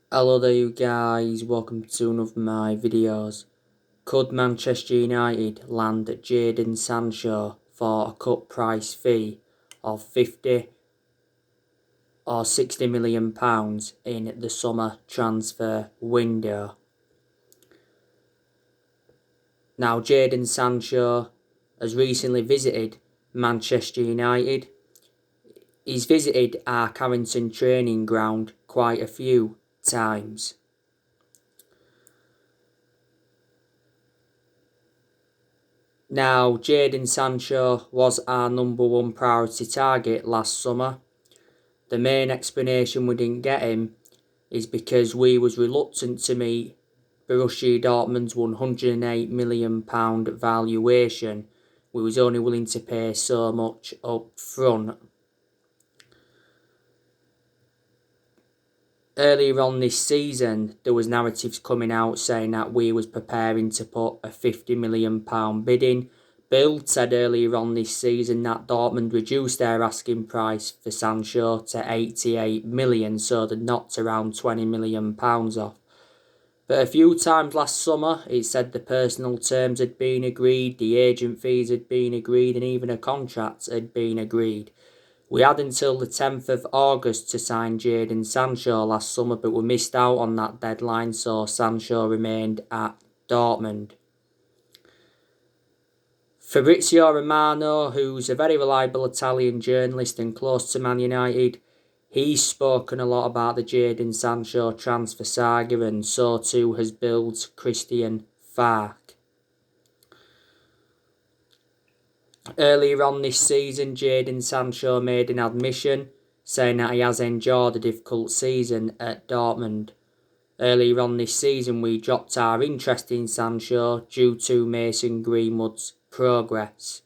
Hello there you guys, welcome to one of my videos. Could Manchester United land Jadon Sancho for a cut price fee of 50 or 60 million pounds in the summer transfer window? Now Jadon Sancho has recently visited Manchester United. He's visited our Carrington training ground quite a few times. Now, Jadon Sancho was our number one priority target last summer. The main explanation we didn't get him is because we was reluctant to meet Borussia Dortmund's £108 million valuation. We was only willing to pay so much up front. Earlier on this season, there was narratives coming out saying that we was preparing to put a £50 million bid in. Bild said earlier on this season that Dortmund reduced their asking price for Sancho to 88 million, so they knocked around £20 million off. But a few times last summer, it said the personal terms had been agreed, the agent fees had been agreed, and even a contract had been agreed. We had until the 10th of August to sign Jadon Sancho last summer, but we missed out on that deadline, so Sancho remained at Dortmund. Fabrizio Romano, who's a very reliable Italian journalist and close to Man United, he's spoken a lot about the Jadon Sancho transfer saga, and so too has Bild's Christian Fark. Earlier on this season, Jadon Sancho made an admission saying that he has enjoyed a difficult season at Dortmund. Earlier on this season, we dropped our interest in Sancho due to Mason Greenwood's progress.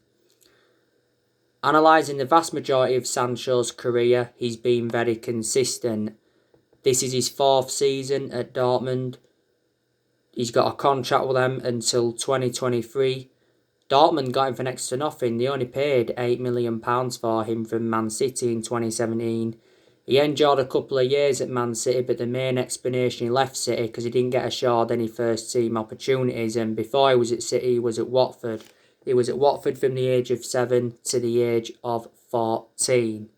Analysing the vast majority of Sancho's career, he's been very consistent. This is his fourth season at Dortmund. He's got a contract with them until 2023. Dortmund got him for next to nothing. They only paid £8 million for him from Man City in 2017. He enjoyed a couple of years at Man City, but the main explanation he left City because he didn't get assured any first team opportunities, and before he was at City, he was at Watford. He was at Watford from the age of 7 to the age of 14.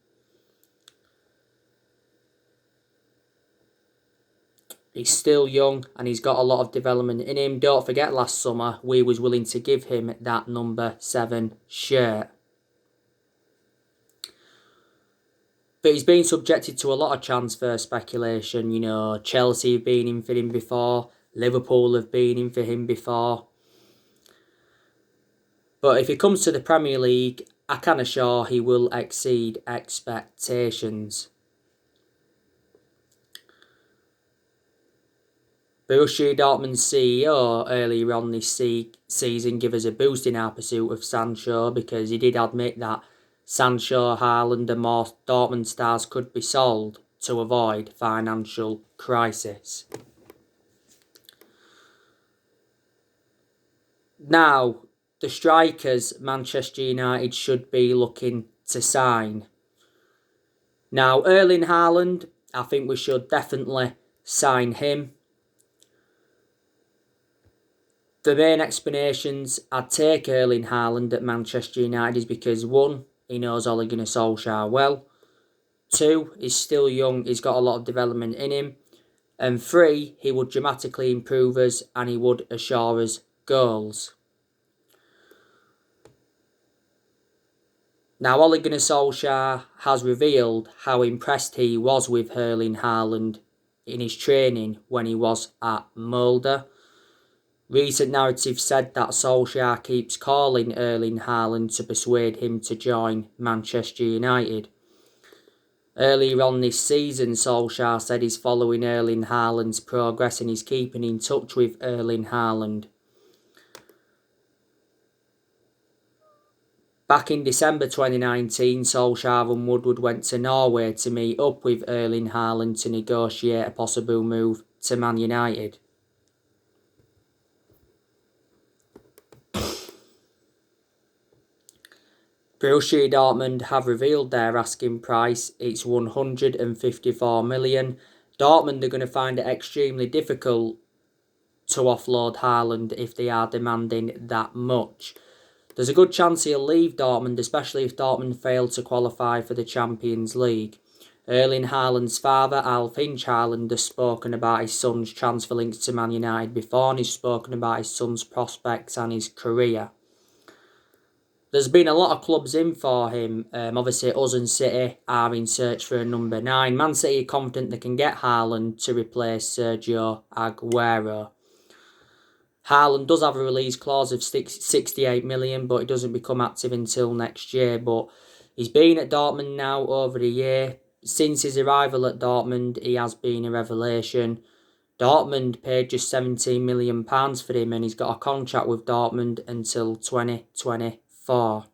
He's still young and he's got a lot of development in him. Don't forget last summer we was willing to give him that number 7 shirt. But he's been subjected to a lot of transfer speculation. You know, Chelsea have been in for him before. Liverpool have been in for him before. But if it comes to the Premier League, I can assure he will exceed expectations. Borussia Dortmund's CEO earlier on this season gave us a boost in our pursuit of Sancho because he did admit that Sancho, Haaland and more Dortmund stars could be sold to avoid financial crisis. Now, the strikers Manchester United should be looking to sign. Now, Erling Haaland, I think we should definitely sign him. The main explanations I'd take Erling Haaland at Manchester United is because 1, he knows Ole Gunnar Solskjaer well. 2, he's still young, he's got a lot of development in him. And 3, he would dramatically improve us and he would assure us goals. Now, Ole Gunnar Solskjaer has revealed how impressed he was with Erling Haaland in his training when he was at Molde. Recent narratives said that Solskjaer keeps calling Erling Haaland to persuade him to join Manchester United. Earlier on this season, Solskjaer said he's following Erling Haaland's progress and he's keeping in touch with Erling Haaland. Back in December 2019, Solskjaer and Woodward went to Norway to meet up with Erling Haaland to negotiate a possible move to Man United. Borussia Dortmund have revealed their asking price. It's 154 million. Dortmund are going to find it extremely difficult to offload Haaland if they are demanding that much. There's a good chance he'll leave Dortmund, especially if Dortmund fail to qualify for the Champions League. Erling Haaland's father, Alf Hinch Haaland, has spoken about his son's transfer links to Man United before, and he's spoken about his son's prospects and his career. There's been a lot of clubs in for him. Obviously, us and City are in search for a number 9. Man City are confident they can get Haaland to replace Sergio Aguero. Haaland does have a release clause of 68 million, but he doesn't become active until next year. But he's been at Dortmund now over a year. Since his arrival at Dortmund, he has been a revelation. Dortmund paid just £17 million for him, and he's got a contract with Dortmund until 2024.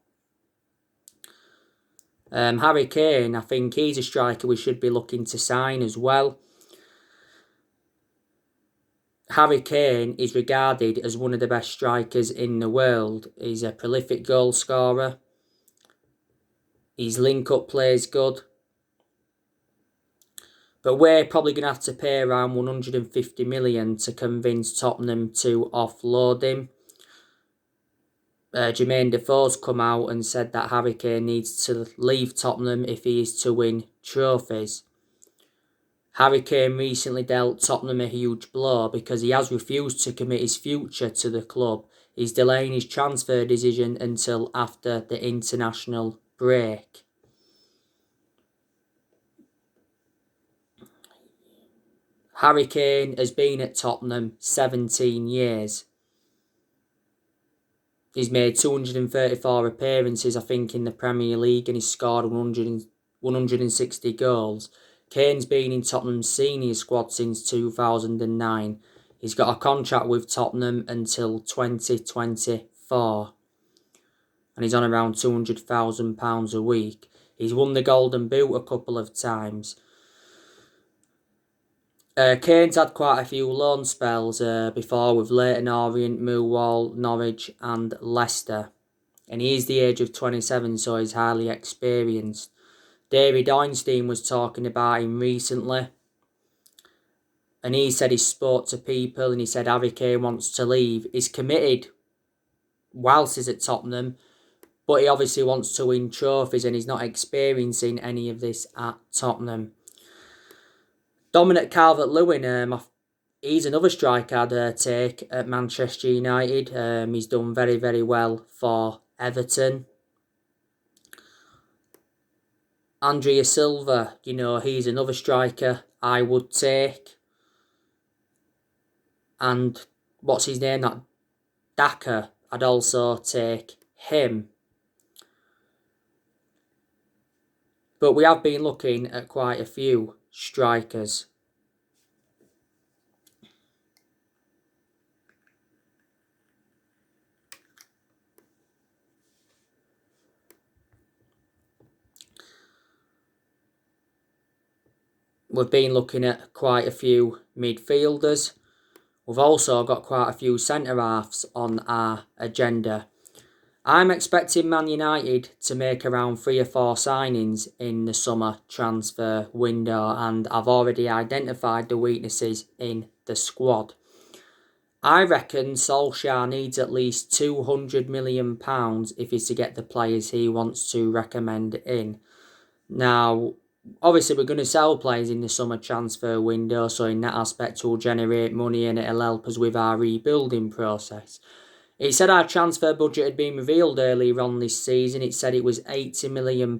Harry Kane, I think he's a striker we should be looking to sign as well. Harry Kane is regarded as one of the best strikers in the world. He's a prolific goal scorer. His link-up play is good. But we're probably going to have to pay around 150 million to convince Tottenham to offload him. Jermaine Defoe's come out and said that Harry Kane needs to leave Tottenham if he is to win trophies. Harry Kane recently dealt Tottenham a huge blow because he has refused to commit his future to the club. He's delaying his transfer decision until after the international break. Harry Kane has been at Tottenham 17 years. He's made 234 appearances, I think, in the Premier League, and he's scored 160 goals. Kane's been in Tottenham's senior squad since 2009. He's got a contract with Tottenham until 2024. And he's on around £200,000 a week. He's won the Golden Boot a couple of times. Kane's had quite a few loan spells before with Leyton Orient, Millwall, Norwich and Leicester. And he is the age of 27, so he's highly experienced. David Ornstein was talking about him recently. And he said he spoke to people and he said Harry Kane wants to leave. He's committed whilst he's at Tottenham, but he obviously wants to win trophies and he's not experiencing any of this at Tottenham. Dominic Calvert-Lewin, he's another striker I'd take at Manchester United. He's done very, very well for Everton. Andrea Silva, he's another striker I would take. And what's his name? That Daka, I'd also take him. But we have been looking at quite a few strikers. We've been looking at quite a few midfielders. We've also got quite a few centre-halves on our agenda. I'm expecting Man United to make around 3 or 4 signings in the summer transfer window, and I've already identified the weaknesses in the squad. I reckon Solskjaer needs at least £200 million if he's to get the players he wants to recommend in. Now, obviously we're going to sell players in the summer transfer window, so in that aspect we'll generate money and it'll help us with our rebuilding process. It said our transfer budget had been revealed earlier on this season. It said it was £80 million.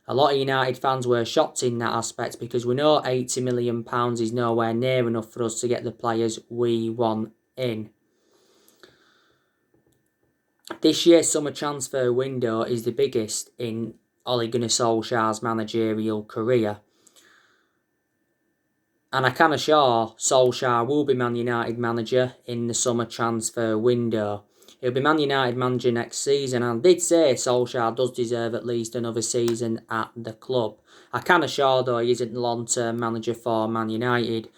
A lot of United fans were shocked in that aspect because we know £80 million is nowhere near enough for us to get the players we want in. This year's summer transfer window is the biggest in Ole Gunnar Solskjaer's managerial career. And I can assure Solskjaer will be Man United manager in the summer transfer window. He'll be Man United manager next season. And I did say Solskjaer does deserve at least another season at the club. I can assure though he isn't the long-term manager for Man United.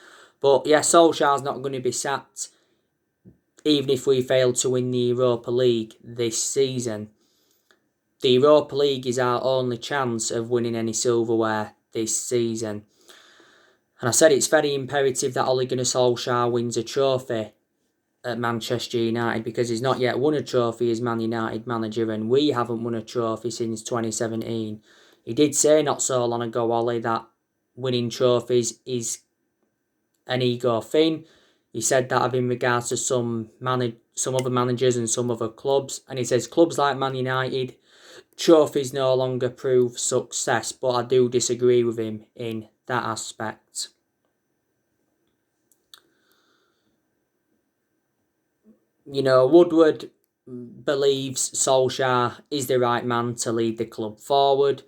But yeah, Solskjaer's not going to be sacked even if we fail to win the Europa League this season. The Europa League is our only chance of winning any silverware this season. And I said it's very imperative that Ole Gunnar Solskjaer wins a trophy at Manchester United, because he's not yet won a trophy as Man United manager, and we haven't won a trophy since 2017. He did say not so long ago, Ole, that winning trophies is an ego thing. He said that in regards to some other managers and some other clubs, and he says clubs like Man United, trophies no longer prove success, but I do disagree with him in that aspect. You know, Woodward believes Solskjaer is the right man to lead the club forward.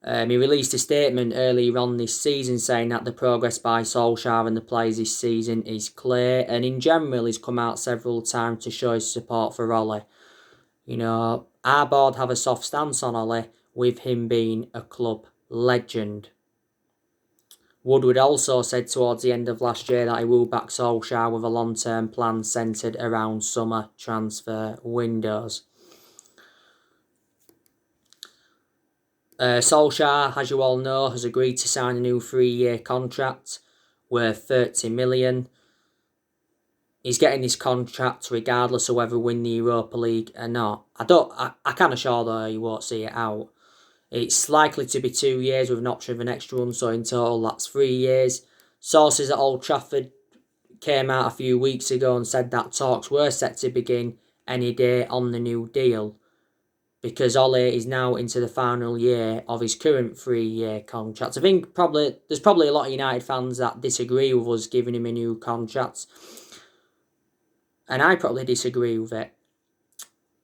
He released a statement earlier on this season saying that the progress by Solskjaer and the players this season is clear, and in general he's come out several times to show his support for Ole. You know, our board have a soft stance on Ole, with him being a club legend. Woodward also said towards the end of last year that he will back Solskjaer with a long-term plan centred around summer transfer windows. Solskjaer, as you all know, has agreed to sign a new 3-year contract worth 30 million. He's getting this contract regardless of whether we win the Europa League or not. I can assure though he won't see it out. It's likely to be 2 years with an option of an extra one, so in total that's 3 years. Sources at Old Trafford came out a few weeks ago and said that talks were set to begin any day on the new deal, because Ole is now into the final year of his current 3-year contract. I think there's probably a lot of United fans that disagree with us giving him a new contract, and I probably disagree with it.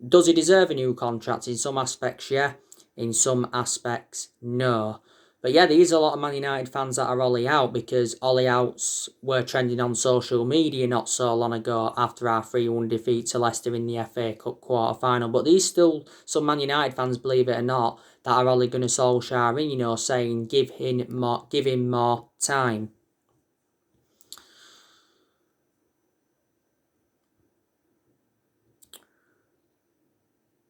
Does he deserve a new contract? In some aspects, yeah. In some aspects, no. But yeah, there is a lot of Man United fans that are Ole out, because Ole outs were trending on social media not so long ago after our 3-1 defeat to Leicester in the FA Cup quarter-final. But there's still some Man United fans, believe it or not, that are Ole Gunnar Solskjaer in, you know, saying give him more time.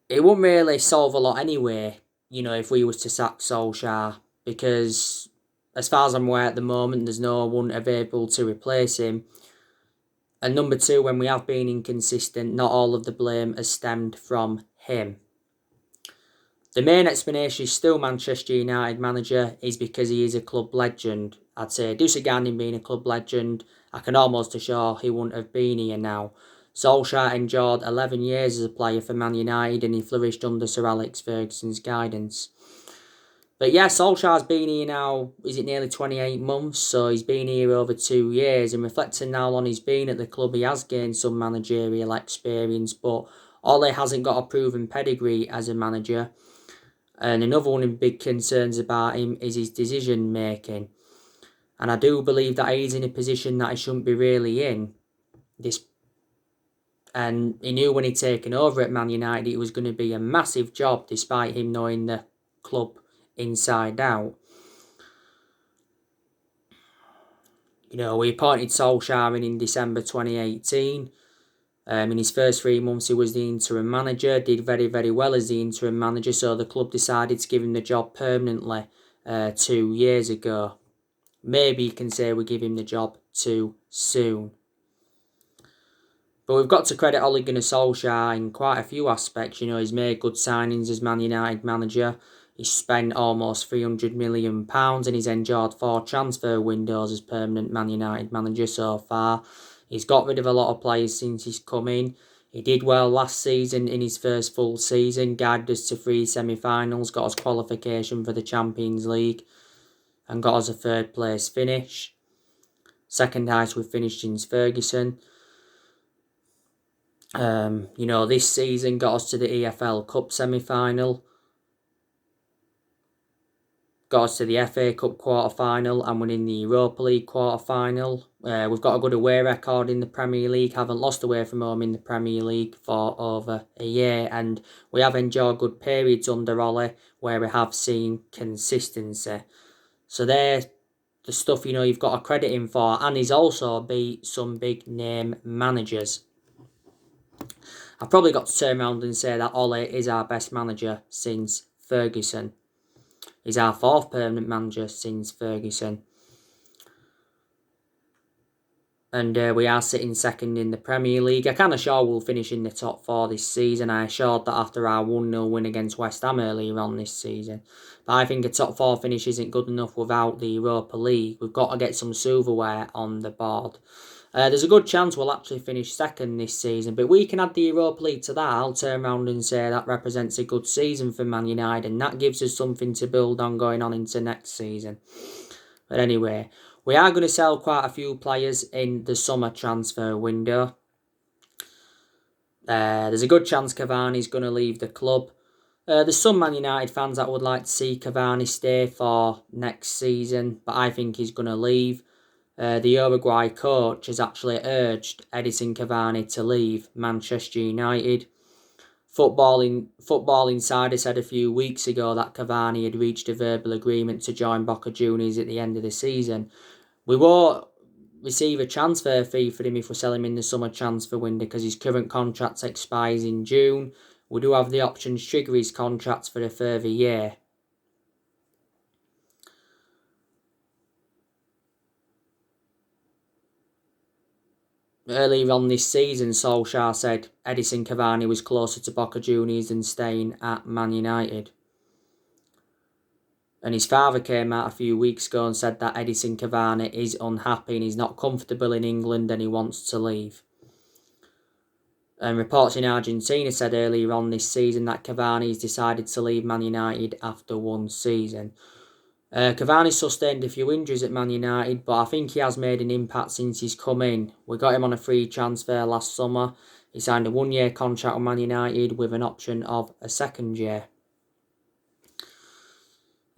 It wouldn't really solve a lot anyway, you know, if we was to sack Solskjaer, because as far as I'm aware at the moment, there's no one available to replace him. And number two, when we have been inconsistent, not all of the blame has stemmed from him. The main explanation is still Manchester United manager is because he is a club legend. I'd say disregarding being a club legend, I can almost assure he wouldn't have been here now. Solskjaer endured 11 years as a player for Man United, and he flourished under Sir Alex Ferguson's guidance. But yeah, Solskjaer's been here now, is it nearly 28 months? So he's been here over 2 years, and reflecting now on he's been at the club, he has gained some managerial experience, but Ole hasn't got a proven pedigree as a manager. And another one of the big concerns about him is his decision making. And I do believe that he's in a position that he shouldn't be really in. And he knew when he'd taken over at Man United it was going to be a massive job, despite him knowing the club inside out. You know, we appointed Solskjaer in December 2018. In his first 3 months, he was the interim manager, did very, very well as the interim manager, so the club decided to give him the job permanently 2 years ago. Maybe you can say we give him the job too soon. But we've got to credit Ole Gunnar Solskjaer in quite a few aspects. You know, he's made good signings as Man United manager. He's spent almost £300 million and he's endured 4 transfer windows as permanent Man United manager so far. He's got rid of a lot of players since he's come in. He did well last season in his first full season, guided us to 3 semi-finals, got us qualification for the Champions League and got us a 3rd place finish. Second highest we've finished since Ferguson. You know, this season got us to the EFL Cup semi-final, got us to the FA Cup quarter-final and winning the Europa League quarter-final. We've got a good away record in the Premier League, haven't lost away from home in the Premier League for over a year, and we have enjoyed good periods under Ole where we have seen consistency. So there's the stuff, you know, you've got to credit him for, and he's also beat some big name managers. I've probably got to turn around and say that Ole is our best manager since Ferguson. He's our 4th permanent manager since Ferguson. And we are sitting second in the Premier League. I kind of sure we'll finish in the top four this season. I assured that after our 1-0 win against West Ham earlier on this season. But I think a top four finish isn't good enough without the Europa League. We've got to get some silverware on the board. There's a good chance we'll actually finish second this season, but we can add the Europa League to that. I'll turn around and say that represents a good season for Man United, and that gives us something to build on going on into next season. But anyway, we are going to sell quite a few players in the summer transfer window. There's a good chance Cavani's going to leave the club. There's some Man United fans that would like to see Cavani stay for next season, but I think he's going to leave. The Uruguay coach has actually urged Edison Cavani to leave Manchester United. Football Insider said a few weeks ago that Cavani had reached a verbal agreement to join Boca Juniors at the end of the season. We won't receive a transfer fee for him if we sell him in the summer transfer window because his current contract expires in June. We do have the option to trigger his contracts for a further year. Earlier on this season, Solskjaer said Edison Cavani was closer to Boca Juniors than staying at Man United. And his father came out a few weeks ago and said that Edison Cavani is unhappy and he's not comfortable in England and he wants to leave. And reports in Argentina said earlier on this season that Cavani's decided to leave Man United after one season. Cavani sustained a few injuries at Man United, but I think he has made an impact since he's come in. We got him on a free transfer last summer. He signed a 1-year contract with Man United with an option of a second year.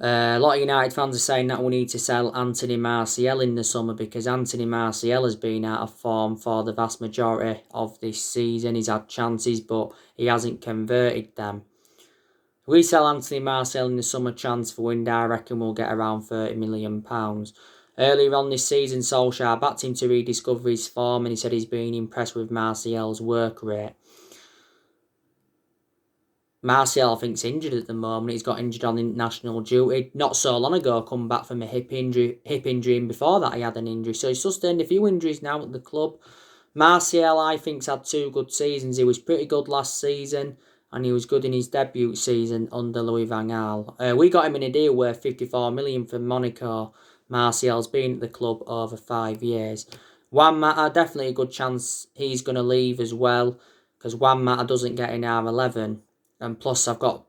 A lot of United fans are saying that we need to sell Anthony Martial in the summer because Anthony Martial has been out of form for the vast majority of this season. He's had chances, but he hasn't converted them. If we sell Anthony Martial in the summer transfer window, I reckon we'll get around £30 million. Earlier on this season, Solskjaer backed him to rediscover his form and he said he's been impressed with Martial's work rate. Martial, I think, is injured at the moment. He's got injured on international duty. Not so long ago, come back from a hip injury, and before that he had an injury. So he's sustained a few injuries now at the club. Martial, I think, has had 2 good seasons. He was pretty good last season, and he was good in his debut season under Louis van Gaal. We got him in a deal worth $54 million from Monaco. Martial's been at the club over 5 years. Juan Mata, definitely a good chance he's going to leave as well, because Juan Mata doesn't get in R11. And plus, I've got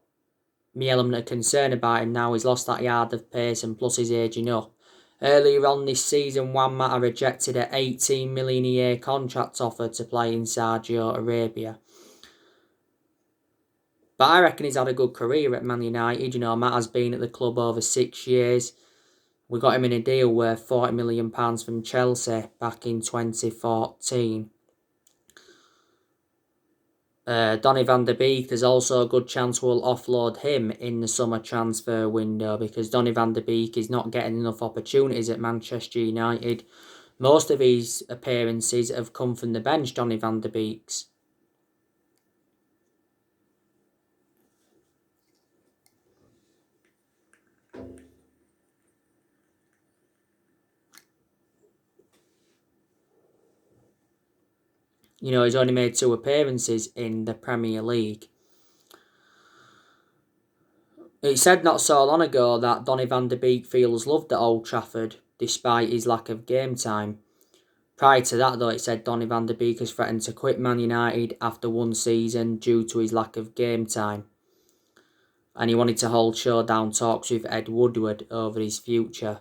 my element of concern about him now. He's lost that yard of pace and plus he's aging up. Earlier on this season, Juan Mata rejected an $18 million a year contract offer to play in Saudi Arabia. But I reckon he's had a good career at Man United. Mata's been at the club over 6 years. We got him in a deal worth £40 million from Chelsea back in 2014. Donny van der Beek, there's also a good chance we'll offload him in the summer transfer window because Donny van der Beek is not getting enough opportunities at Manchester United. Most of his appearances have come from the bench, Donny van der Beek's. He's only made 2 appearances in the Premier League. It said not so long ago that Donny van der Beek feels loved at Old Trafford despite his lack of game time. Prior to that, though, it said Donny van der Beek has threatened to quit Man United after 1 season due to his lack of game time. And he wanted to hold showdown talks with Ed Woodward over his future.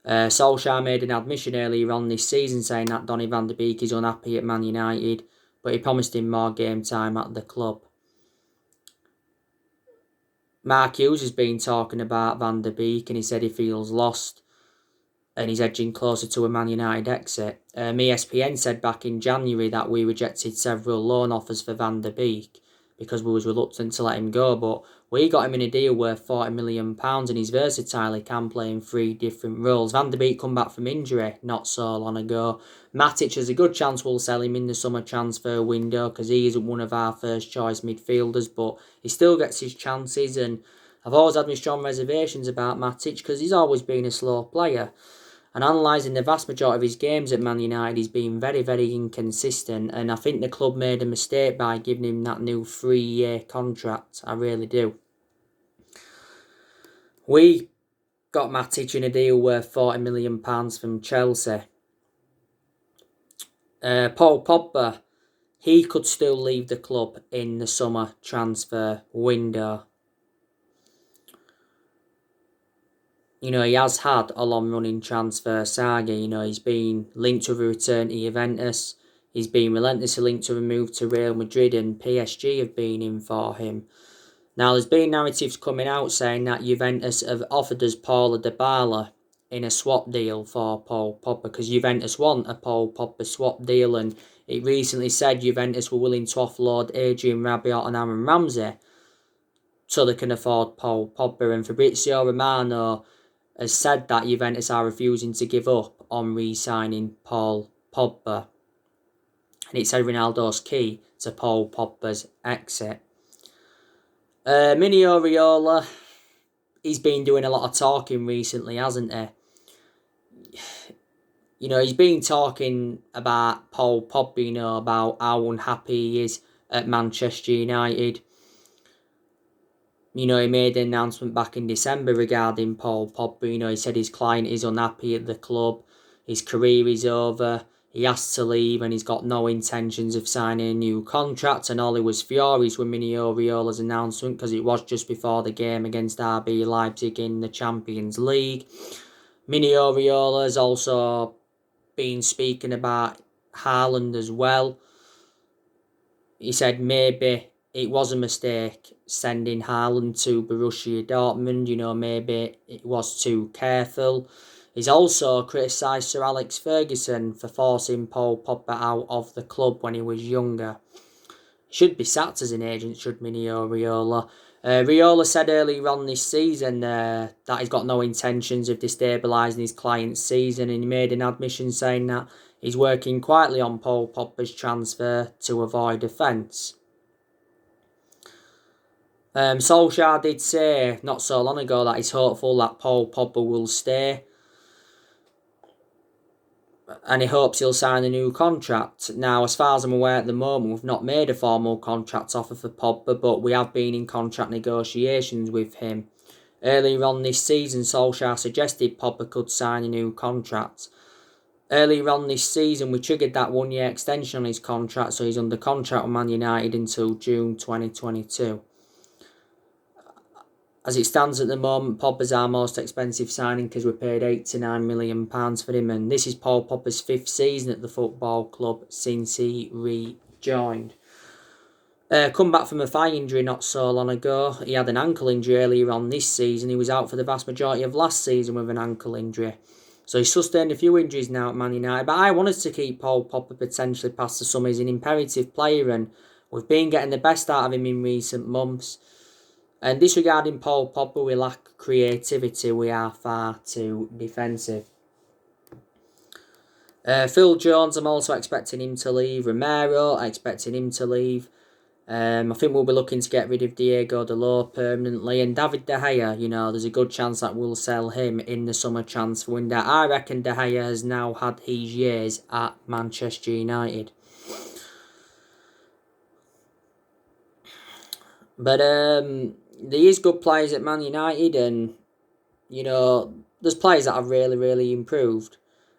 Solskjaer made an admission earlier on this season saying that Donny van der Beek is unhappy at Man United, but he promised him more game time at the club. Mark Hughes has been talking about Van der Beek and he said he feels lost and he's edging closer to a Man United exit. ESPN said back in January that we rejected several loan offers for Van der Beek because we was reluctant to let him go, but we got him in a deal worth £40 million and he's versatile. He can play in 3 different roles. Van der Beek come back from injury not so long ago. Matic has a good chance we'll sell him in the summer transfer window because he isn't one of our first choice midfielders, but he still gets his chances, and I've always had my strong reservations about Matic because he's always been a slow player. And analysing the vast majority of his games at Man United, he's been very, very inconsistent. And I think the club made a mistake by giving him that new 3-year contract. I really do. We got Matic in a deal worth £40 million from Chelsea. Paul Pogba, he could still leave the club in the summer transfer window. He has had a long-running transfer saga. He's been linked with a return to Juventus. He's been relentlessly linked to a move to Real Madrid, and PSG have been in for him. Now, there's been narratives coming out saying that Juventus have offered us Paulo Dybala in a swap deal for Paul Pogba, because Juventus want a Paul Pogba swap deal, and it recently said Juventus were willing to offload Adrian Rabiot and Aaron Ramsey so they can afford Paul Pogba. And Fabrizio Romano has said that Juventus are refusing to give up on re-signing Paul Pogba. And it said Ronaldo's key to Paul Pogba's exit. Mini Oriola, he's been doing a lot of talking recently, hasn't he? He's been talking about Paul Pogba, about how unhappy he is at Manchester United. He made an announcement back in December regarding Paul Pogba. He said his client is unhappy at the club. His career is over. He has to leave and he's got no intentions of signing a new contract. And all he was furious with Mini Oriola's announcement, because it was just before the game against RB Leipzig in the Champions League. Mini Oriola's also been speaking about Haaland as well. He said maybe it was a mistake sending Haaland to Borussia Dortmund. Maybe it was too careful. He's also criticised Sir Alex Ferguson for forcing Paul Pogba out of the club when he was younger. He should be sacked as an agent, should Mini Oriola. Riola said earlier on this season that he's got no intentions of destabilising his client's season, and he made an admission saying that he's working quietly on Paul Pogba's transfer to avoid offence. Solskjaer did say not so long ago that he's hopeful that Paul Pogba will stay, and he hopes he'll sign a new contract. Now, as far as I'm aware at the moment, we've not made a formal contract offer for Pogba, but we have been in contract negotiations with him. Earlier on this season, Solskjaer suggested Pogba could sign a new contract. Earlier on this season, we triggered that 1-year extension on his contract, so he's under contract with Man United until June 2022. As it stands at the moment, Pogba's our most expensive signing because we paid £8 to £9 million for him, and this is Paul Pogba's 5th season at the football club since he rejoined. Come back from a thigh injury not so long ago. He had an ankle injury earlier on this season. He was out for the vast majority of last season with an ankle injury. So he's sustained a few injuries now at Man United, but I wanted to keep Paul Pogba potentially past the summer. He's an imperative player and we've been getting the best out of him in recent months. And disregarding Paul Pogba, we lack creativity. We are far too defensive. Phil Jones, I'm also expecting him to leave. Romero, I'm expecting him to leave. I think we'll be looking to get rid of Diego Dalot permanently. And David De Gea, there's a good chance that we'll sell him in the summer transfer window. I reckon De Gea has now had his years at Manchester United. But there is good players at Man United, and there's players that have really, really improved.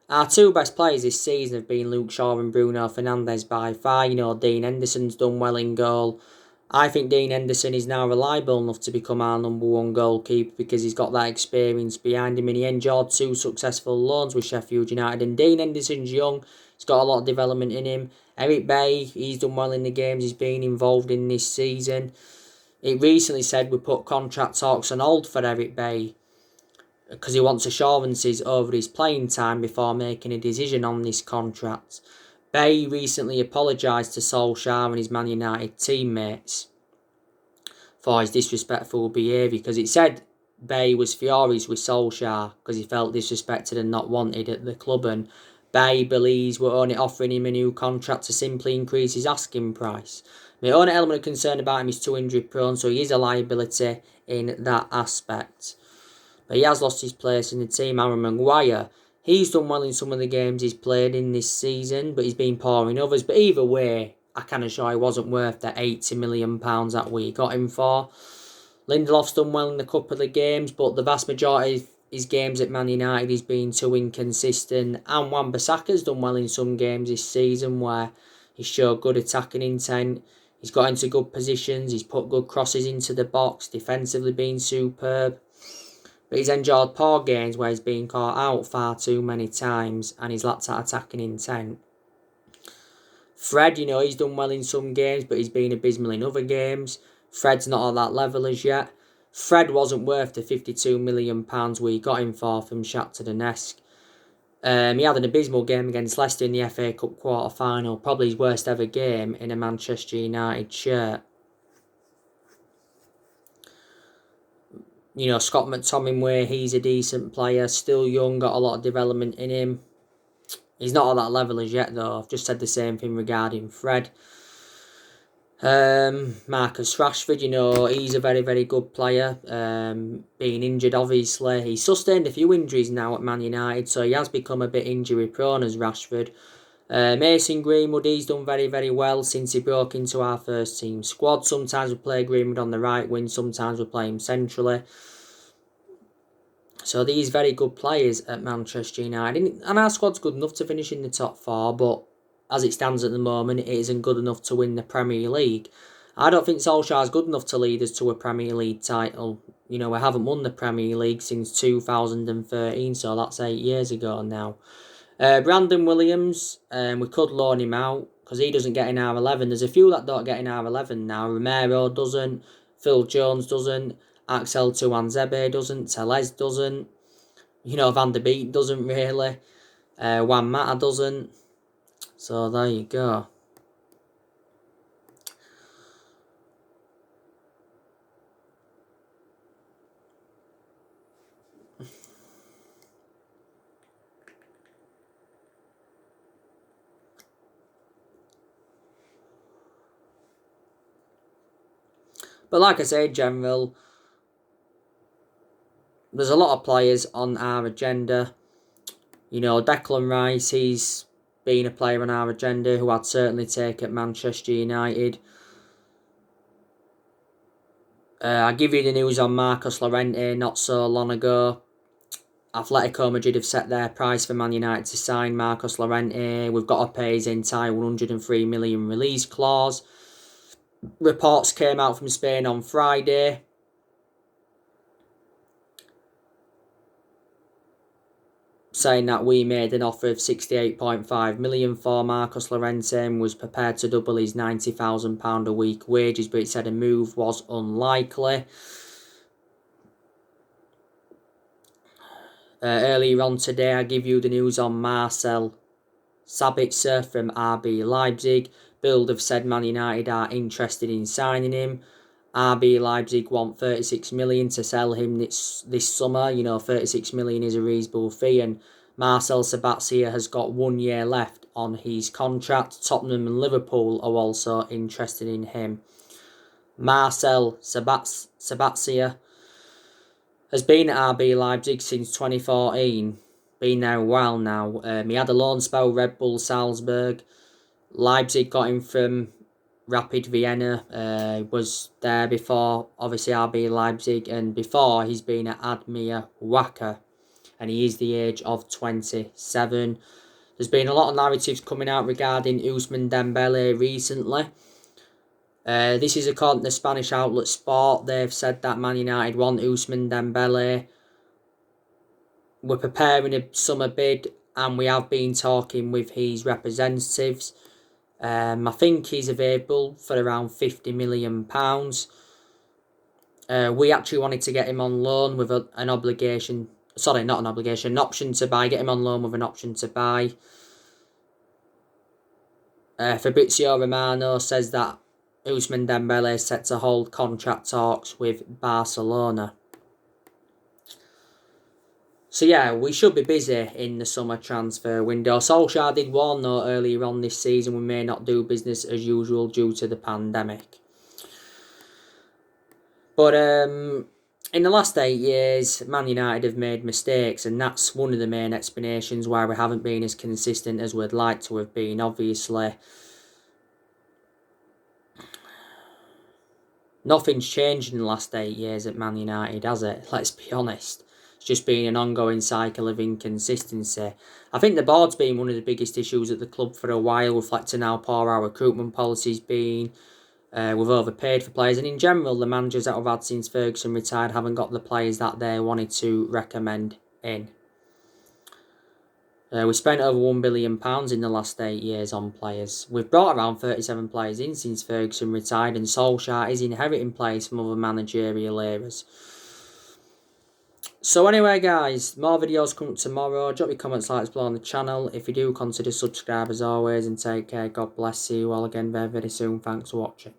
Our two best players this season have been Luke Shaw and Bruno Fernandes by far. Dean Henderson's done well in goal. I think Dean Henderson is now reliable enough to become our number one goalkeeper because he's got that experience behind him, and he enjoyed 2 successful loans with Sheffield United. And Dean Henderson's young, he's got a lot of development in him. Eric Bailly, he's done well in the games he's been involved in this season. It recently said we put contract talks on hold for Eric Bailly because he wants assurances over his playing time before making a decision on this contract. Bailly recently apologised to Solskjaer and his Man United teammates for his disrespectful behaviour, because it said Bailly was furious with Solskjaer because he felt disrespected and not wanted at the club, and Bailly believes we're only offering him a new contract to simply increase his asking price. My only element of concern about him is too injury prone, so he is a liability in that aspect. But he has lost his place in the team. Aaron Maguire, He's done well in some of the games he's played in this season, but he's been poor in others. But either way, I can assure he wasn't worth the £80 million that we got him for. Lindelof's done well in a couple of games, but the vast majority of his games at Man United he's been too inconsistent. And Wan-Bissaka's done well in some games this season where he showed good attacking intent. He's got into good positions. He's put good crosses into the box. Defensively been superb. But he's enjoyed poor games where he's been caught out far too many times and he's lacked that attacking intent. Fred, he's done well in some games, but he's been abysmal in other games. Fred's not at that level as yet. Fred wasn't worth the £52 million we got him for from Shakhtar Donetsk. He had an abysmal game against Leicester in the FA Cup quarter-final, probably his worst ever game in a Manchester United shirt. Scott McTominay, he's a decent player, still young, got a lot of development in him. He's not at that level as yet, though. I've just said the same thing regarding Fred. Marcus Rashford, he's a very, very good player. Being injured, obviously. He's sustained a few injuries now at Man United, so he has become a bit injury-prone as Rashford. Mason Greenwood, he's done very, very well since he broke into our first team squad. Sometimes we play Greenwood on the right wing, sometimes we play him centrally. So these very good players at Manchester United. And our squad's good enough to finish in the top four, but as it stands at the moment, it isn't good enough to win the Premier League. I don't think Solskjaer's good enough to lead us to a Premier League title. We haven't won the Premier League since 2013, so that's 8 years ago now. Brandon Williams, we could loan him out because he doesn't get in our 11. There's a few that don't get in our 11 now. Romero doesn't, Phil Jones doesn't, Axel Tuanzebe doesn't, Tellez doesn't, Van der Beek doesn't really, Juan Mata doesn't. So there you go. But like I say, General, there's a lot of players on our agenda. Declan Rice, he's been a player on our agenda who I'd certainly take at Manchester United. I give you the news on Marcos Llorente not so long ago. Atletico Madrid have set their price for Man United to sign Marcos Llorente. We've got to pay his entire $103 million release clause. Reports came out from Spain on Friday saying that we made an offer of £68.5 million for Marcos Llorente and was prepared to double his £90,000 a week wages, but it said a move was unlikely. Earlier on today, I give you the news on Marcel Sabitzer from RB Leipzig. Bild have said Man United are interested in signing him. RB Leipzig want $36 million to sell him this summer. $36 million is a reasonable fee, and Marcel Sabitzer has got 1 year left on his contract. Tottenham and Liverpool are also interested in him. Marcel Sabitzer has been at RB Leipzig since 2014. Been there a while now. He had a loan spell Red Bull Salzburg. Leipzig got him from Rapid Vienna. Was there before, obviously, RB Leipzig, and before he's been at Admir Wacker, and he is the age of 27. There's been a lot of narratives coming out regarding Ousmane Dembele recently. This is according to the Spanish outlet Sport. They've said that Man United want Ousmane Dembele. We're preparing a summer bid, and we have been talking with his representatives. I think he's available for around £50 million. We actually wanted to get him on loan with an option to buy. Get him on loan with an option to buy. Fabrizio Romano says that Ousmane Dembele is set to hold contract talks with Barcelona. So yeah, we should be busy in the summer transfer window. Solskjaer did warn though earlier on this season we may not do business as usual due to the pandemic. But in the last 8 years, Man United have made mistakes, and that's one of the main explanations why we haven't been as consistent as we'd like to have been. Obviously, nothing's changed in the last 8 years at Man United, has it? Let's be honest. It's just been an ongoing cycle of inconsistency. I think the board's been one of the biggest issues at the club for a while, reflecting how poor our recruitment policy's been. We've overpaid for players, and in general, the managers that we've had since Ferguson retired haven't got the players that they wanted to recommend in. We spent over £1 billion in the last 8 years on players. We've brought around 37 players in since Ferguson retired, and Solskjaer is inheriting players from other managerial eras. So anyway, guys, more videos come tomorrow. Drop your comments, likes below on the channel. If you do, consider subscribe as always, and take care. God bless you all again very, very soon. Thanks for watching.